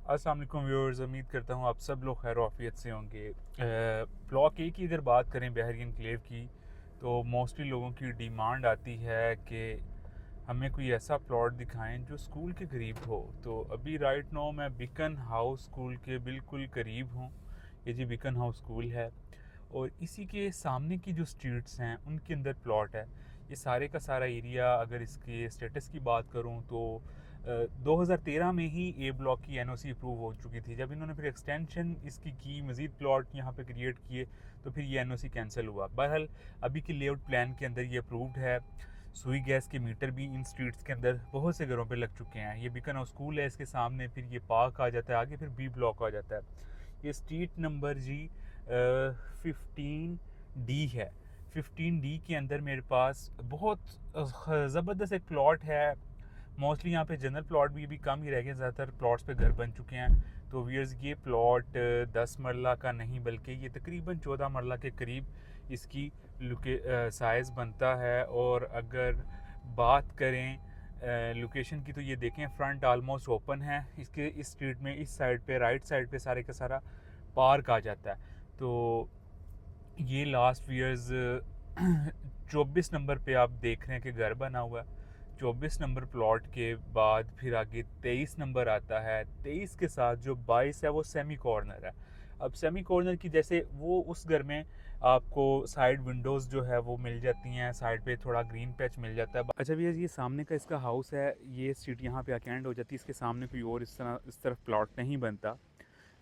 अस्सलाम वालेकुम व्यूअर्स, उम्मीद करता हूँ आप सब लोग खैर आफियत से होंगे। ब्लॉक ए की अगर बात करें बहरी एनक्लेव की, तो मोस्टली लोगों की डिमांड आती है कि हमें कोई ऐसा प्लॉट दिखाएं जो स्कूल के करीब हो। तो अभी राइट नाउ मैं बिकन हाउस स्कूल के बिल्कुल करीब हूँ। ये जी बिकन हाउस स्कूल है और इसी के सामने की जो स्ट्रीट्स हैं उनके अंदर प्लॉट है। ये सारे का सारा एरिया, अगर इसके स्टेटस की बात करूँ तो 2013 में ही ए ब्लॉक की एनओसी अप्रूव हो चुकी थी। जब इन्होंने फिर एक्सटेंशन इसकी की, मज़ीद प्लॉट यहाँ पे क्रिएट किए, तो फिर ये एनओसी कैंसिल हुआ। बहरहाल अभी के लेआउट प्लान के अंदर ये अप्रूव्ड है। सुई गैस के मीटर भी इन स्ट्रीट्स के अंदर बहुत से घरों पे लग चुके हैं। ये बिकन हाउस स्कूल है, इसके सामने फिर ये पार्क आ जाता है, आगे फिर बी ब्लॉक आ जाता है। ये स्ट्रीट नंबर जी 15D है। 15D के अंदर मेरे पास बहुत ज़बरदस्त एक प्लॉट है। मोस्टली यहाँ पे जनरल प्लॉट भी कम ही रह गए, ज़्यादातर प्लॉट्स पे घर बन चुके हैं। तो व्यूअर्स, ये प्लॉट 10 मरला का नहीं बल्कि ये तकरीबन 14 मरला के करीब इसकी साइज़ बनता है। और अगर बात करें लोकेशन की, तो ये देखें फ्रंट आलमोस्ट ओपन है। इसके इस स्ट्रीट में इस साइड पे, राइट साइड पे सारे का सारा पार्क आ जाता है। तो ये लास्ट ईयर्स 24 नंबर पे आप देख रहे हैं कि घर बना हुआ है। 24 नंबर प्लॉट के बाद फिर आगे 23 नंबर आता है। 23 के साथ जो 22 है वो सेमी कॉर्नर है। अब सेमी कॉर्नर की जैसे वो उस घर में आपको साइड विंडोज़ जो है वो मिल जाती हैं, साइड पे थोड़ा ग्रीन पैच मिल जाता है। अच्छा भैया, ये सामने का इसका हाउस है, ये स्ट्रीट यहाँ पे आके एंड हो जाती है। इसके सामने कोई और इस तरफ प्लॉट नहीं बनता।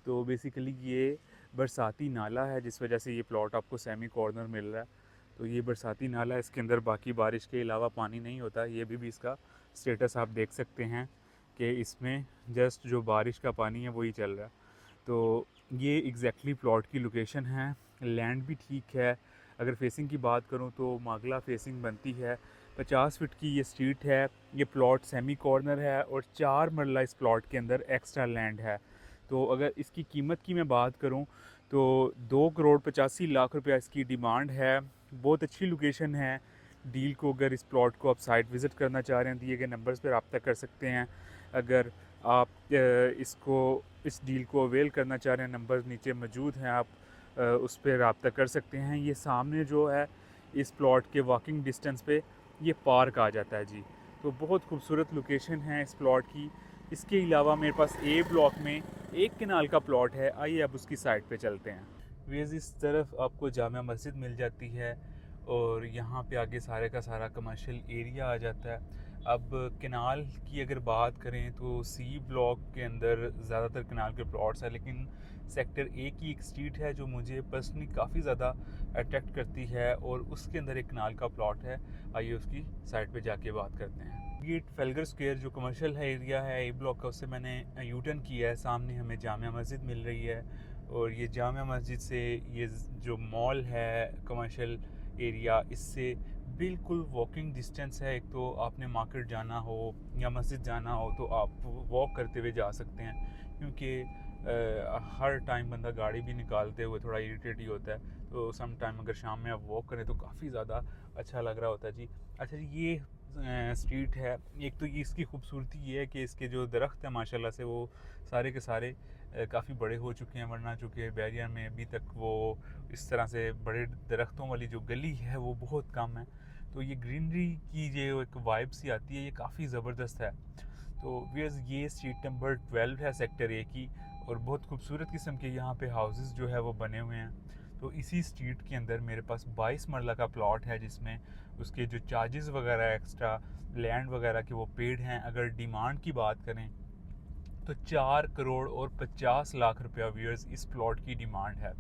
तो बेसिकली ये बरसाती नाला है, जिस वजह से ये प्लॉट आपको सेमी कॉर्नर मिल रहा है। तो ये बरसाती नाला है, इसके अंदर बाकी बारिश के अलावा पानी नहीं होता। ये भी इसका स्टेटस आप देख सकते हैं कि इसमें जस्ट जो बारिश का पानी है वही चल रहा है। तो ये एग्जैक्टली प्लॉट की लोकेशन है। लैंड भी ठीक है। अगर फेसिंग की बात करूँ तो मागला फेसिंग बनती है। 50 फीट की ये स्ट्रीट है। ये प्लॉट सेमी कॉर्नर है और 4 मरला इस प्लॉट के अंदर एक्स्ट्रा लैंड है। तो अगर इसकी कीमत की मैं बात करूं तो 2 करोड़ 85 लाख रुपया इसकी डिमांड है। बहुत अच्छी लोकेशन है। डील को, अगर इस प्लॉट को आप साइट विज़िट करना चाह रहे हैं, दिए गए नंबर्स पर रब्ता कर सकते हैं। अगर आप इसको इस डील को अवेल करना चाह रहे हैं, नंबर नीचे मौजूद हैं, आप उस पर रब्ता कर सकते हैं। ये सामने जो है इस प्लॉट के वॉकिंग डिस्टेंस पे ये पार्क आ जाता है जी। तो बहुत खूबसूरत लोकेशन है इस प्लॉट की। इसके अलावा मेरे पास ए ब्लॉक में एक कनाल का प्लॉट है। आइए अब उसकी साइड पे चलते हैं। वेज इस तरफ आपको जामा मस्जिद मिल जाती है और यहाँ पे आगे सारे का सारा कमर्शियल एरिया आ जाता है। अब कनाल की अगर बात करें तो सी ब्लॉक के अंदर ज़्यादातर कनाल के प्लॉट्स हैं, लेकिन सेक्टर ए की एक स्ट्रीट है जो मुझे पर्सनली काफ़ी ज़्यादा अट्रैक्ट करती है और उसके अंदर एक कनाल का प्लॉट है। आइए उसकी साइड पे जाके बात करते हैं। ये ट्रफेलगर स्क्वायर जो कमर्शियल है एरिया है ए ब्लॉक का, उससे मैंने यू टर्न किया है। सामने हमें जामिया मस्जिद मिल रही है और ये जामिया मस्जिद से ये जो मॉल है कमर्शियल एरिया, इससे बिल्कुल वॉकिंग डिस्टेंस है। एक तो आपने मार्केट जाना हो या मस्जिद जाना हो तो आप वॉक करते हुए जा सकते हैं, क्योंकि हर टाइम बंदा गाड़ी भी निकालते हुए थोड़ा इरिटेट ही होता है। तो सम टाइम अगर शाम में आप वॉक करें तो काफ़ी ज़्यादा अच्छा लग रहा होता है जी। अच्छा जी, ये स्ट्रीट है। एक तो ये इसकी खूबसूरती ये है कि इसके जो दरख्त हैं माशाल्लाह से वो सारे के सारे काफ़ी बड़े हो चुके हैं, वरना चूँकि बैरियर में अभी तक वो इस तरह से बड़े दरख्तों वाली जो गली है वो बहुत कम है। तो ये ग्रीनरी की जो एक वाइब सी आती है, ये काफ़ी ज़बरदस्त है। तो व्यर्स, ये स्ट्रीट नंबर 12 है सेक्टर ए की और बहुत खूबसूरत किस्म के यहाँ पे हाउसेस जो है वो बने हुए हैं। तो इसी स्ट्रीट के अंदर मेरे पास 22 मरला का प्लॉट है, जिसमें उसके जो चार्जेस वगैरह एक्स्ट्रा लैंड वगैरह के वो पेड हैं। अगर डिमांड की बात करें तो 4 करोड़ 50 लाख रुपया व्यूअर्स इस प्लॉट की डिमांड है।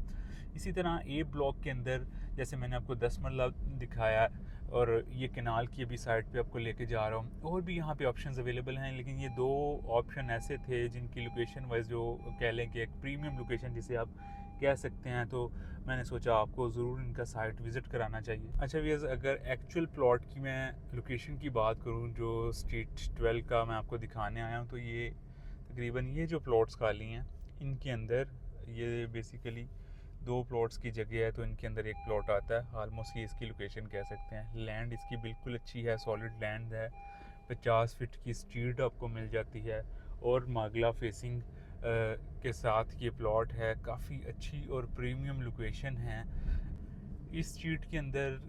इसी तरह ए ब्लॉक के अंदर जैसे मैंने आपको 10 मरला दिखाया और ये कनाल की अभी साइड पे आपको लेके जा रहा हूँ, और भी यहाँ पे ऑप्शंस अवेलेबल हैं, लेकिन ये दो ऑप्शन ऐसे थे जिनकी लोकेशन वाइज जो कह लें कि एक प्रीमियम लोकेशन जिसे आप कह सकते हैं, तो मैंने सोचा आपको ज़रूर इनका साइट विज़िट कराना चाहिए। अच्छा व्यूअर्स, अगर एक्चुअल प्लॉट की मैं लोकेशन की बात करूँ जो स्ट्रीट 12 का मैं आपको दिखाने आया हूँ, तो ये तकरीबन ये जो प्लॉट्स खाली हैं इनके अंदर ये बेसिकली 2 प्लॉट्स की जगह है, तो इनके अंदर एक प्लॉट आता है। आलमोस्ट ये इसकी लोकेशन कह सकते हैं। लैंड इसकी बिल्कुल अच्छी है, सॉलिड लैंड है। 50 फीट की स्ट्रीट आपको मिल जाती है और मागला फेसिंग के साथ ये प्लॉट है। काफ़ी अच्छी और प्रीमियम लोकेशन है। इस स्ट्रीट के अंदर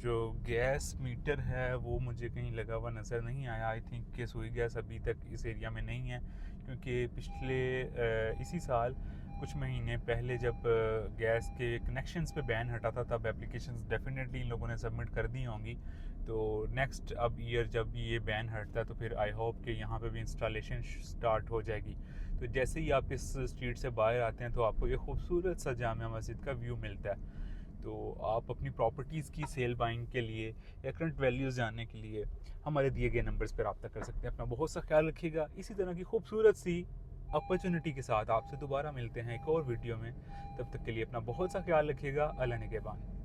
जो गैस मीटर है वो मुझे कहीं लगा हुआ नज़र नहीं आया। आई थिंक कि सुई गैस अभी तक इस एरिया में नहीं है, क्योंकि पिछले इसी साल कुछ महीने पहले जब गैस के कनेक्शंस पे बैन हटा था तब एप्लीकेशंस डेफिनेटली इन लोगों ने सबमिट कर दी होंगी। तो नेक्स्ट अब ईयर जब ये बैन हटता है तो फिर आई होप कि यहाँ पे भी इंस्टॉलेशन स्टार्ट हो जाएगी। तो जैसे ही आप इस स्ट्रीट से बाहर आते हैं तो आपको ये खूबसूरत सा जामिया मस्जिद का व्यू मिलता है। तो आप अपनी प्रॉपर्टीज़ की सेल बाइंग के लिए या करंट वैल्यूज़ जानने के लिए हमारे दिए गए नंबर्स पर रब्ता कर सकते हैं। अपना बहुत सा ख्याल रखिएगा। इसी तरह की खूबसूरत सी अपॉर्चुनिटी के साथ आपसे दोबारा मिलते हैं एक और वीडियो में। तब तक के लिए अपना बहुत सा ख्याल रखिएगा। अल्लाह निगहबान।